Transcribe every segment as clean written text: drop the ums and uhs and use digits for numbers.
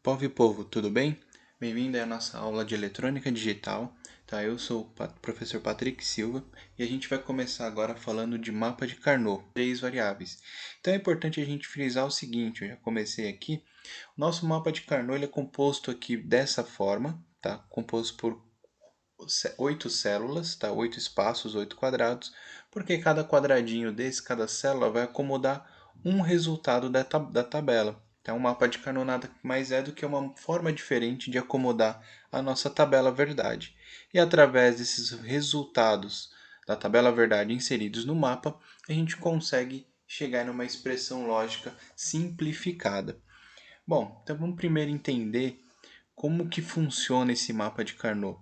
Povo, tudo bem? Bem-vindo à nossa aula de eletrônica digital. Tá? Eu sou o professor Patrick Silva e a gente vai começar agora falando de mapa de Carnot, três variáveis. Então é importante a gente frisar o seguinte, eu já comecei aqui. O nosso mapa de Carnot ele é composto aqui dessa forma, tá? Composto por 8 células, tá? 8 espaços, 8 quadrados, porque cada quadradinho desse, cada célula vai acomodar um resultado da tabela. Então, o mapa de Carnot nada mais é do que uma forma diferente de acomodar a nossa tabela verdade. E através desses resultados da tabela verdade inseridos no mapa, a gente consegue chegar numa expressão lógica simplificada. Bom, então vamos primeiro entender como que funciona esse mapa de Carnot.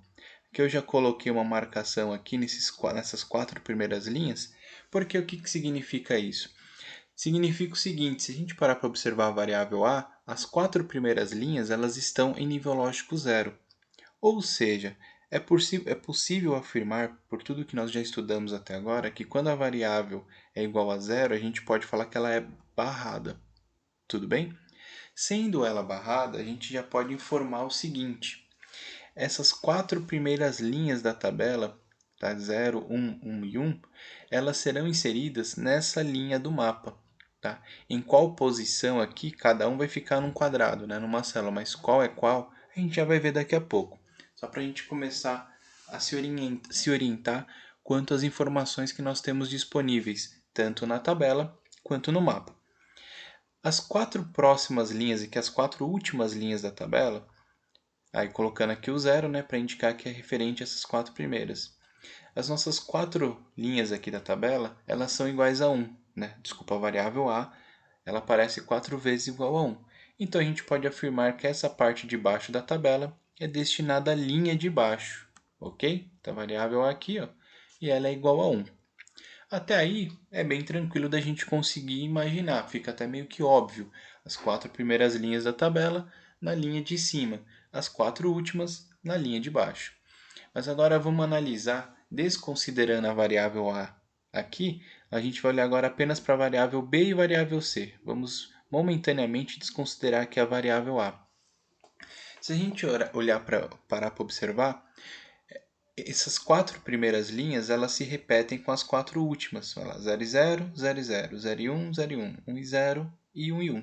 Que eu já coloquei uma marcação aqui nessas 4 primeiras linhas, porque o que significa isso? Significa o seguinte, se a gente parar para observar a variável A, as 4 primeiras linhas elas estão em nível lógico zero. Ou seja, é possível afirmar, por tudo que nós já estudamos até agora, que quando a variável é igual a zero, a gente pode falar que ela é barrada. Tudo bem? Sendo ela barrada, a gente já pode informar o seguinte: essas 4 primeiras linhas da tabela, tá? 0, 1, 1 e 1, elas serão inseridas nessa linha do mapa. Tá? Em qual posição aqui, cada um vai ficar num quadrado, né? Numa célula, mas qual é qual, a gente já vai ver daqui a pouco. Só para a gente começar a se orientar quanto às informações que nós temos disponíveis, tanto na tabela quanto no mapa. As 4 próximas linhas e que as 4 últimas linhas da tabela, aí colocando aqui o zero, né, para indicar que é referente a essas 4 primeiras. As nossas 4 linhas aqui da tabela, elas são iguais a 1, né? Desculpa, a variável A, ela aparece 4 vezes igual a 1. Então a gente pode afirmar que essa parte de baixo da tabela é destinada à linha de baixo, ok? Então a variável A aqui, ó, e ela é igual a 1. Até aí é bem tranquilo da gente conseguir imaginar, fica até meio que óbvio. As 4 primeiras linhas da tabela na linha de cima, as 4 últimas na linha de baixo. Mas agora vamos analisar, desconsiderando a variável A aqui, a gente vai olhar agora apenas para a variável B e variável C. Vamos momentaneamente desconsiderar aqui a variável A. Se a gente parar para observar, essas 4 primeiras linhas elas se repetem com as 4 últimas. Olha lá, 0 e 0, 0 e 0, 0 e 1, 0 e 1, 1 e 0 e 1 e 1.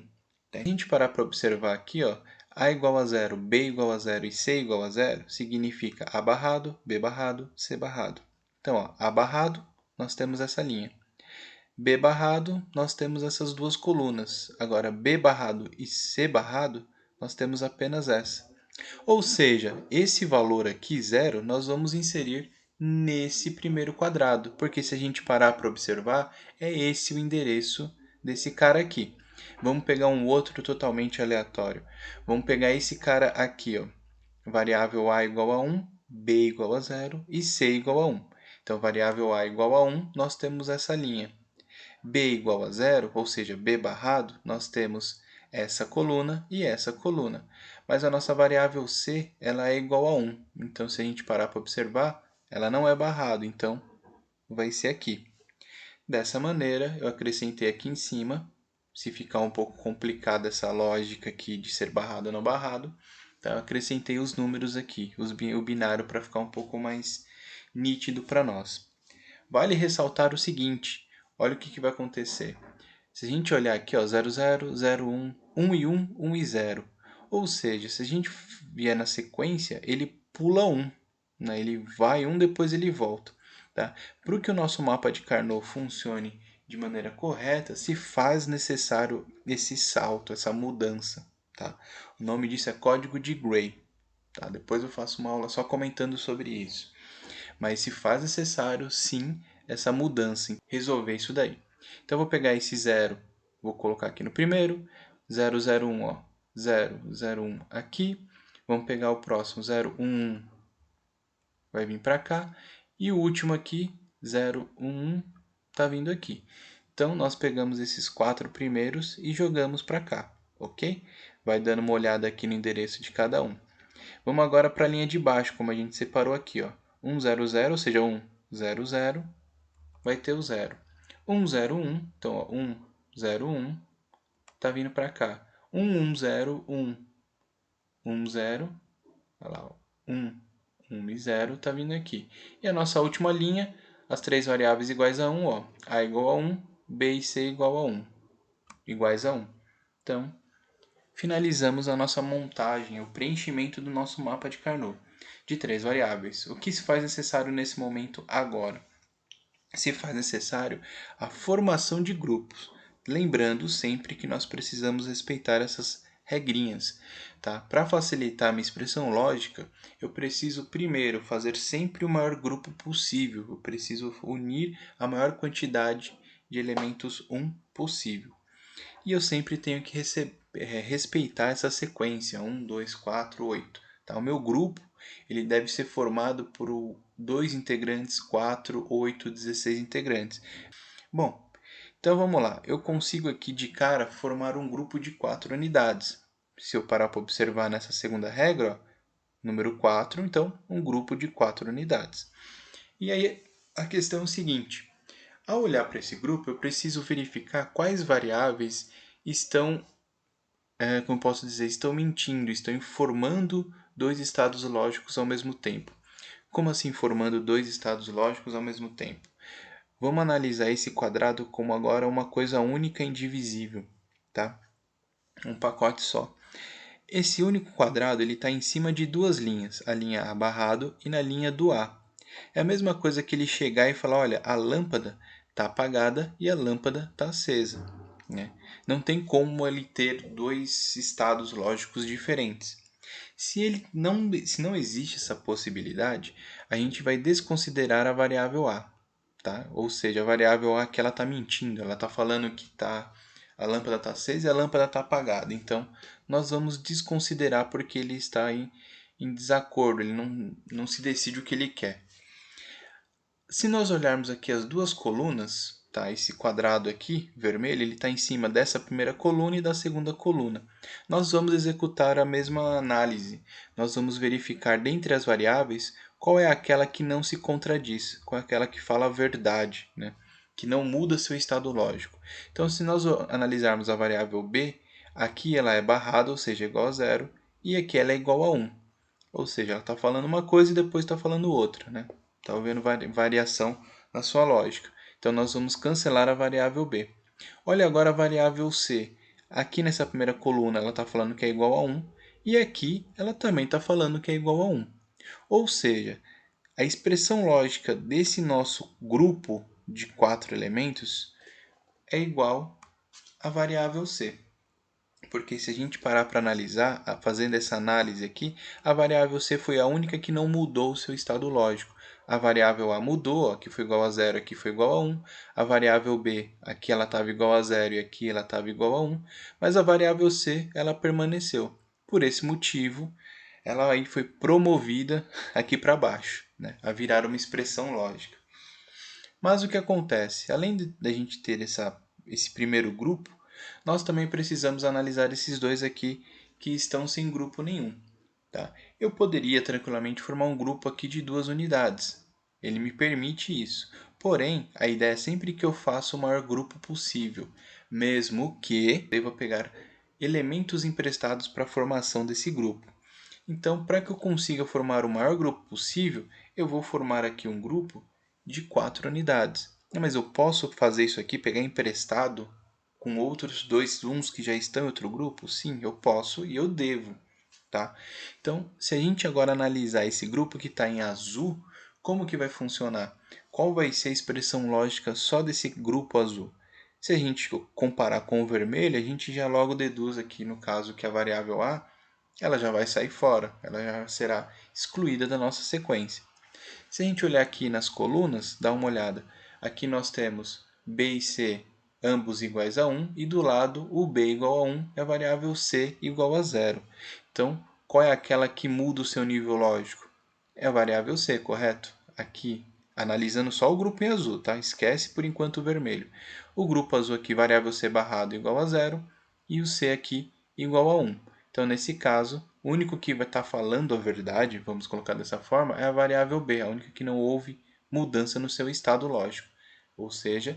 Se a gente parar para observar aqui, ó, A igual a 0, B igual a 0 e C igual a 0, significa A barrado, B barrado, C barrado. Então, ó, A barrado, nós temos essa linha. B barrado, nós temos essas duas colunas. Agora, B barrado e C barrado, nós temos apenas essa. Ou seja, esse valor aqui, zero, nós vamos inserir nesse primeiro quadrado, porque se a gente parar para observar, é esse o endereço desse cara aqui. Vamos pegar um outro totalmente aleatório. Vamos pegar esse cara aqui, ó. Variável A igual a 1, B igual a 0 e C igual a 1. Então, variável A igual a 1, nós temos essa linha. B igual a 0, ou seja, B barrado, nós temos essa coluna e essa coluna. Mas a nossa variável C ela é igual a 1. Então, se a gente parar para observar, ela não é barrado, então vai ser aqui. Dessa maneira, eu acrescentei aqui em cima. Se ficar um pouco complicada essa lógica aqui de ser barrado ou não barrado, então eu acrescentei os números aqui, o binário, para ficar um pouco mais nítido para nós. Vale ressaltar o seguinte, olha o que vai acontecer. Se a gente olhar aqui, ó, 0, 0, 0, 1, 1 e 1, 1 e 0. Ou seja, se a gente vier na sequência, ele pula 1. Né? Ele vai 1, depois ele volta. Tá? Para que o nosso mapa de Carnot funcione de maneira correta, se faz necessário esse salto, essa mudança. Tá? O nome disso é código de Gray. Tá? Depois eu faço uma aula só comentando sobre isso. Mas se faz necessário, sim, essa mudança, resolver isso daí. Então, eu vou pegar esse 0, vou colocar aqui no primeiro, 0, 0, 1, ó, 0, 0, 1 aqui. Vamos pegar o próximo, 0, 1, 1, vai vir para cá. E o último aqui, 0, 1, 1, está vindo aqui. Então, nós pegamos esses 4 primeiros e jogamos para cá, ok? Vai dando uma olhada aqui no endereço de cada um. Vamos agora para a linha de baixo, como a gente separou aqui, ó. 1, 0, 0, ou seja, 1, 0, 0, vai ter o 0. 1, 0, 1, então, ó, 1, 0, 1, está vindo para cá. 1, 1, 0, 1, 1, 0, olha lá, 1, 1 e 0 está vindo aqui. E a nossa última linha, as três variáveis iguais a 1, ó, A igual a 1, B e C igual a 1, iguais a 1. Então, finalizamos a nossa montagem, o preenchimento do nosso mapa de Carnot, de três variáveis. O que se faz necessário nesse momento agora? Se faz necessário a formação de grupos, lembrando sempre que nós precisamos respeitar essas regrinhas. Tá? Para facilitar a minha expressão lógica, eu preciso primeiro fazer sempre o maior grupo possível, eu preciso unir a maior quantidade de elementos 1 possível. E eu sempre tenho que respeitar essa sequência, 1, 2, 4, 8. Tá? O meu grupo ele deve ser formado por 2 integrantes, 4, 8, 16 integrantes. Bom, então vamos lá. Eu consigo aqui de cara formar um grupo de 4 unidades. Se eu parar para observar nessa segunda regra, ó, número 4, então um grupo de 4 unidades. E aí a questão é o seguinte: ao olhar para esse grupo, eu preciso verificar quais variáveis estão, como posso dizer, estão mentindo, estão informando dois estados lógicos ao mesmo tempo. Como assim formando dois estados lógicos ao mesmo tempo? Vamos analisar esse quadrado como agora uma coisa única e indivisível, tá? Um pacote só. Esse único quadrado ele está em cima de duas linhas, a linha A barrado e na linha do A. É a mesma coisa que ele chegar e falar, olha, a lâmpada está apagada e a lâmpada está acesa. Né? Não tem como ele ter dois estados lógicos diferentes. Se não existe essa possibilidade, a gente vai desconsiderar a variável A. Tá? Ou seja, a variável A que ela está mentindo, ela está falando que a lâmpada está acesa e a lâmpada está apagada. Então, nós vamos desconsiderar porque ele está em desacordo, ele não se decide o que ele quer. Se nós olharmos aqui as duas colunas, tá? Esse quadrado aqui, vermelho, ele está em cima dessa primeira coluna e da segunda coluna. Nós vamos executar a mesma análise. Nós vamos verificar dentre as variáveis qual é aquela que não se contradiz, qual é aquela que fala a verdade, né? Que não muda seu estado lógico. Então, se nós analisarmos a variável b, aqui ela é barrada, ou seja, igual a zero, e aqui ela é igual a 1. Ou seja, ela está falando uma coisa e depois está falando outra, né? Está havendo variação na sua lógica. Então, nós vamos cancelar a variável b. Olha agora a variável c. Aqui nessa primeira coluna ela está falando que é igual a 1 e aqui ela também está falando que é igual a 1. Ou seja, a expressão lógica desse nosso grupo de 4 elementos é igual à variável c. Porque se a gente parar para analisar, fazendo essa análise aqui, a variável c foi a única que não mudou o seu estado lógico. A variável a mudou, aqui foi igual a 0, aqui foi igual a 1. A variável b, aqui ela estava igual a 0 e aqui ela estava igual a 1. Mas a variável c, ela permaneceu. Por esse motivo, ela aí foi promovida aqui para baixo, né, a virar uma expressão lógica. Mas o que acontece? Além de a gente ter esse primeiro grupo, nós também precisamos analisar esses dois aqui que estão sem grupo nenhum. Tá? Eu poderia tranquilamente formar um grupo aqui de duas unidades. Ele me permite isso. Porém, a ideia é sempre que eu faça o maior grupo possível, mesmo que deva pegar elementos emprestados para a formação desse grupo. Então, para que eu consiga formar o maior grupo possível, eu vou formar aqui um grupo de 4 unidades. Mas eu posso fazer isso aqui, pegar emprestado com outros dois uns que já estão em outro grupo? Sim, eu posso e eu devo. Tá? Então, se a gente agora analisar esse grupo que está em azul, como que vai funcionar? Qual vai ser a expressão lógica só desse grupo azul? Se a gente comparar com o vermelho, a gente já logo deduz aqui, no caso, que a variável A ela já vai sair fora, ela já será excluída da nossa sequência. Se a gente olhar aqui nas colunas, dá uma olhada. Aqui nós temos b e c ambos iguais a 1 e do lado o b igual a 1 e a variável c igual a 0. Então, qual é aquela que muda o seu nível lógico? É a variável c, correto? Aqui, analisando só o grupo em azul, tá? Esquece por enquanto o vermelho. O grupo azul aqui, variável c barrado igual a 0 e o c aqui igual a 1. Então, nesse caso, o único que vai estar falando a verdade, vamos colocar dessa forma, é a variável b, a única que não houve mudança no seu estado lógico. Ou seja,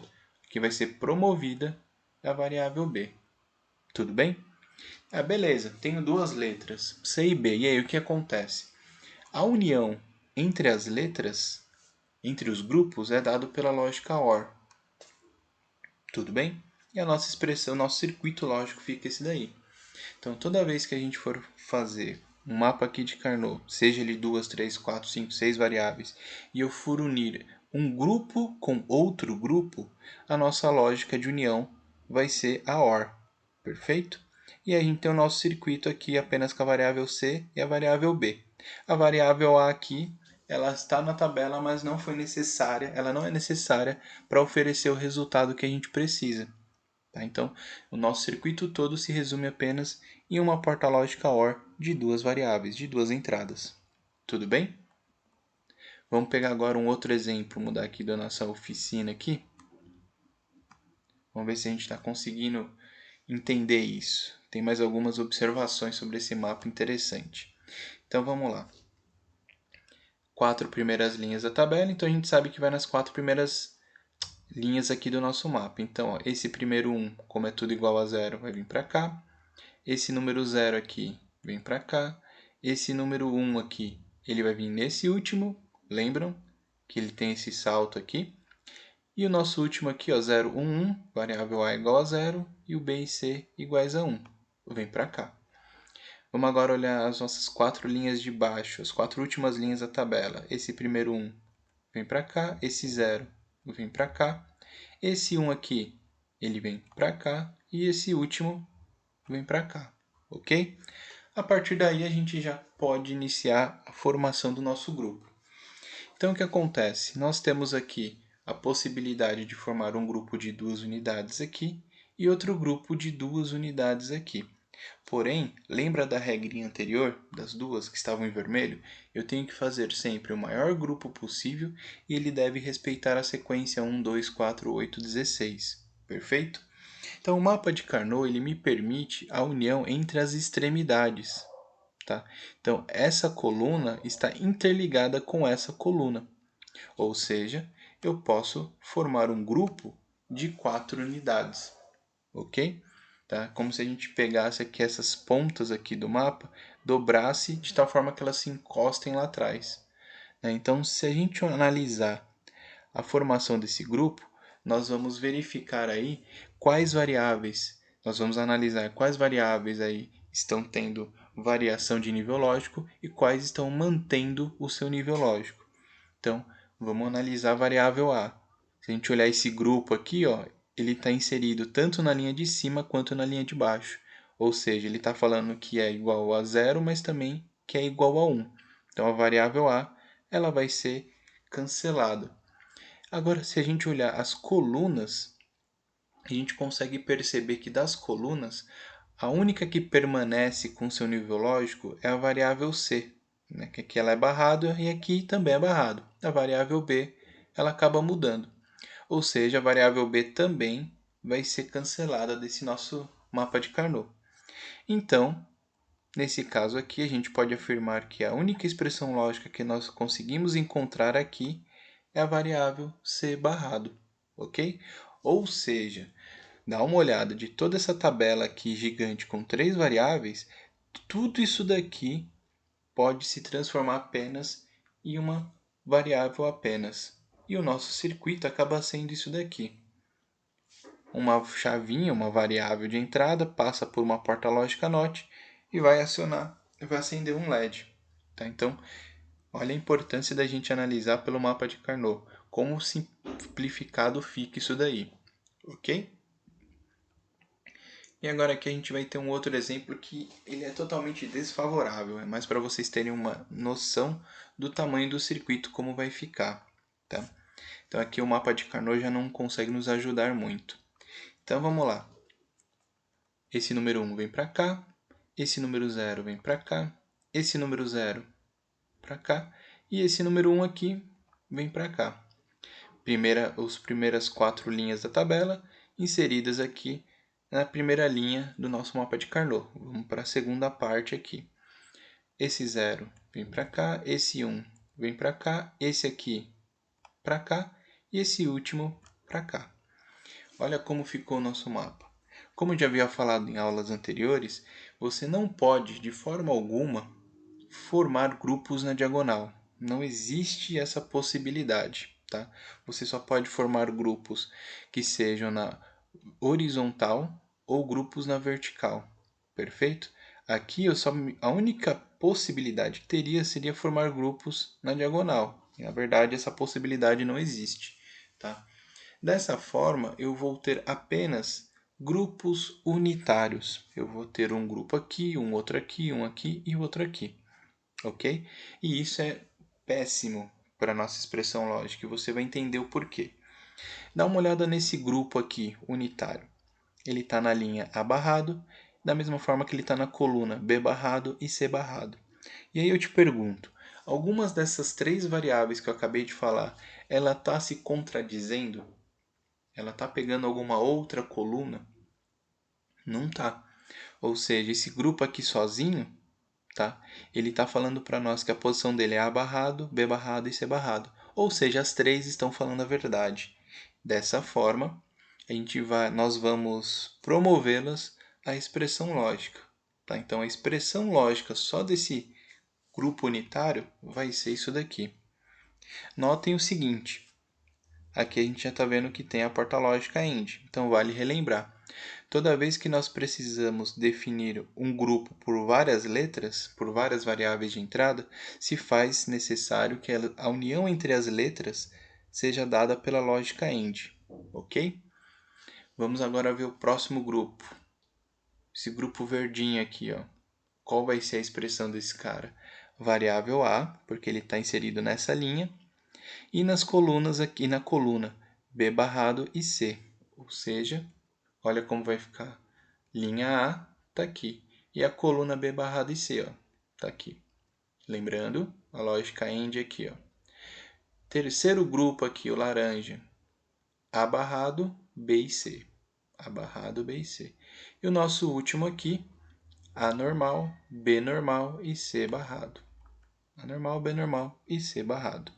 que vai ser promovida a variável b. Tudo bem? Beleza, tenho duas letras, C e B. E aí, o que acontece? A união entre as letras, entre os grupos, é dado pela lógica OR. Tudo bem? E a nossa expressão, nosso circuito lógico fica esse daí. Então, toda vez que a gente for fazer um mapa aqui de Carnot, seja ele 2, 3, 4, 5, 6 variáveis, e eu for unir um grupo com outro grupo, a nossa lógica de união vai ser a OR. Perfeito? E a gente tem o nosso circuito aqui apenas com a variável C e a variável B. A variável A aqui, ela está na tabela, mas não foi necessária, ela não é necessária para oferecer o resultado que a gente precisa. Tá? Então, o nosso circuito todo se resume apenas em uma porta lógica OR de duas variáveis, de duas entradas. Tudo bem? Vamos pegar agora um outro exemplo, mudar aqui da nossa oficina aqui. Vamos ver se a gente está conseguindo entender isso. Tem mais algumas observações sobre esse mapa interessante. Então vamos lá. 4 primeiras linhas da tabela, então a gente sabe que vai nas 4 primeiras linhas aqui do nosso mapa. Então, ó, esse primeiro 1, como é tudo igual a zero, vai vir para cá. Esse número 0 aqui vem para cá. Esse número 1 aqui, ele vai vir nesse último. Lembram que ele tem esse salto aqui? E o nosso último aqui, ó, 0, 1, 1, variável A igual a 0 e o B e C iguais a 1. Vem para cá. Vamos agora olhar as nossas 4 linhas de baixo, as 4 últimas linhas da tabela. Esse primeiro 1 vem para cá, esse 0 vem para cá. Esse 1 aqui, ele vem para cá e esse último vem para cá, ok? A partir daí a gente já pode iniciar a formação do nosso grupo. Então o que acontece? Nós temos aqui a possibilidade de formar um grupo de 2 unidades aqui e outro grupo de 2 unidades aqui. Porém, lembra da regrinha anterior, das duas que estavam em vermelho? Eu tenho que fazer sempre o maior grupo possível e ele deve respeitar a sequência 1, 2, 4, 8, 16. Perfeito? Então, o mapa de Carnot ele me permite a união entre as extremidades. Tá? Então, essa coluna está interligada com essa coluna. Ou seja, eu posso formar um grupo de 4 unidades. Ok? Tá? Como se a gente pegasse aqui essas pontas aqui do mapa, dobrasse de tal forma que elas se encostem lá atrás. Né? Então, se a gente analisar a formação desse grupo, nós vamos verificar aí quais variáveis, nós vamos analisar quais variáveis aí estão tendo variação de nível lógico e quais estão mantendo o seu nível lógico. Então, vamos analisar a variável A. Se a gente olhar esse grupo aqui, ó, ele está inserido tanto na linha de cima quanto na linha de baixo. Ou seja, ele está falando que é igual a zero, mas também que é igual a 1. Então, a variável A ela vai ser cancelada. Agora, se a gente olhar as colunas, a gente consegue perceber que das colunas, a única que permanece com seu nível lógico é a variável C, né? Que aqui ela é barrada e aqui também é barrado. A variável B ela acaba mudando. Ou seja, a variável B também vai ser cancelada desse nosso mapa de Carnot. Então, nesse caso aqui, a gente pode afirmar que a única expressão lógica que nós conseguimos encontrar aqui é a variável C barrado, ok? Ou seja, dá uma olhada de toda essa tabela aqui gigante com 3 variáveis, tudo isso daqui pode se transformar apenas em uma variável apenas. E o nosso circuito acaba sendo isso daqui. Uma chavinha, uma variável de entrada, passa por uma porta lógica NOT e vai acender um LED. Tá? Então, olha a importância da gente analisar pelo mapa de Carnot. Como simplificado fica isso daí. Ok? E agora aqui a gente vai ter um outro exemplo que ele é totalmente desfavorável. É mais para vocês terem uma noção do tamanho do circuito, como vai ficar. Tá? Então aqui o mapa de Carnot já não consegue nos ajudar muito. Então vamos lá. Esse número 1 vem para cá. Esse número 0 vem para cá. Esse número 0 para cá. E esse número 1 aqui vem para cá. As primeiras 4 linhas da tabela inseridas aqui na primeira linha do nosso mapa de Carnot. Vamos para a segunda parte aqui. Esse 0 vem para cá, esse 1 vem para cá, esse aqui para cá e esse último para cá. Olha como ficou o nosso mapa. Como eu já havia falado em aulas anteriores, você não pode, de forma alguma, formar grupos na diagonal. Não existe essa possibilidade, tá? Você só pode formar grupos que sejam na horizontal ou grupos na vertical, perfeito? Aqui a única possibilidade que teria seria formar grupos na diagonal. E, na verdade, essa possibilidade não existe, tá? Dessa forma, eu vou ter apenas grupos unitários. Eu vou ter um grupo aqui, um outro aqui, um aqui e outro aqui, ok? E isso é péssimo para a nossa expressão lógica e você vai entender o porquê. Dá uma olhada nesse grupo aqui, unitário. Ele está na linha A barrado, da mesma forma que ele está na coluna B barrado e C barrado. E aí eu te pergunto, algumas dessas três variáveis que eu acabei de falar, ela está se contradizendo? Ela está pegando alguma outra coluna? Não está. Ou seja, esse grupo aqui sozinho, tá? Ele está falando para nós que a posição dele é A barrado, B barrado e C barrado. Ou seja, as três estão falando a verdade. Dessa forma, nós vamos promovê-las à expressão lógica. Tá? Então, a expressão lógica só desse grupo unitário vai ser isso daqui. Notem o seguinte, aqui a gente já está vendo que tem a porta lógica AND, então vale relembrar. Toda vez que nós precisamos definir um grupo por várias letras, por várias variáveis de entrada, se faz necessário que a união entre as letras seja dada pela lógica AND, ok? Vamos agora ver o próximo grupo. Esse grupo verdinho aqui, ó. Qual vai ser a expressão desse cara? Variável A, porque ele está inserido nessa linha, e nas colunas aqui na coluna B barrado e C. Ou seja, olha como vai ficar. Linha A está aqui. E a coluna B barrado e C está aqui. Lembrando, a lógica AND aqui. Ó. Terceiro grupo aqui, o laranja. A barrado, B e C. A barrado, B e C. E o nosso último aqui, A normal, B normal e C barrado. A normal, B normal e C barrado.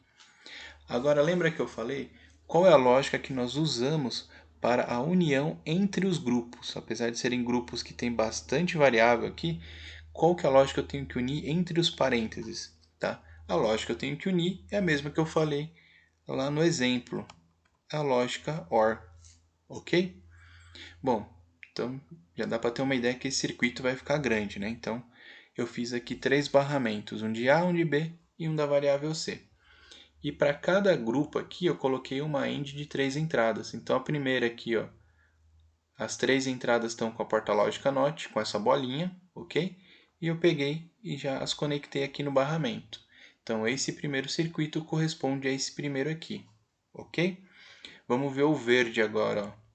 Agora, lembra que eu falei? Qual é a lógica que nós usamos para a união entre os grupos? Apesar de serem grupos que têm bastante variável aqui, qual que é a lógica que eu tenho que unir entre os parênteses? Tá? A lógica que eu tenho que unir é a mesma que eu falei lá no exemplo. A lógica OR. Ok? Bom, então já dá para ter uma ideia que esse circuito vai ficar grande, né? Então, eu fiz aqui 3 barramentos, um de A, um de B e um da variável C. E para cada grupo aqui eu coloquei uma AND de 3 entradas. Então a primeira aqui, ó, as 3 entradas estão com a porta lógica NOT, com essa bolinha, ok? E eu peguei e já as conectei aqui no barramento. Então esse primeiro circuito corresponde a esse primeiro aqui, ok? Vamos ver o verde agora, ó.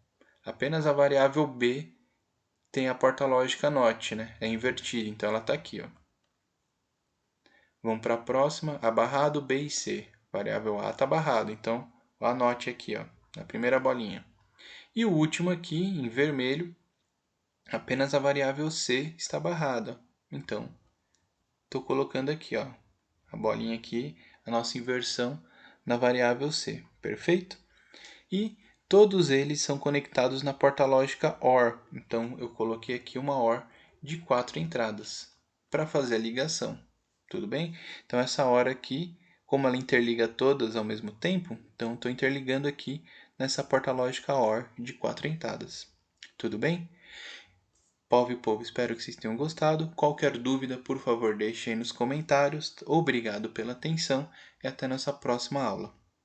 Apenas a variável B tem a porta lógica NOT, né? É invertida, então ela está aqui, ó. Vamos para a próxima, A barrado, B e C. Variável A está barrado, então anote aqui, ó, na primeira bolinha. E o último aqui, em vermelho, apenas a variável C está barrada. Então, estou colocando aqui, ó, a bolinha aqui, a nossa inversão na variável C, perfeito? E todos eles são conectados na porta lógica OR, então eu coloquei aqui uma OR de 4 entradas para fazer a ligação. Tudo bem? Então, essa hora aqui, como ela interliga todas ao mesmo tempo, então estou interligando aqui nessa porta lógica OR de 4 entradas. Tudo bem? Povo, espero que vocês tenham gostado. Qualquer dúvida, por favor, deixe aí nos comentários. Obrigado pela atenção e até nossa próxima aula.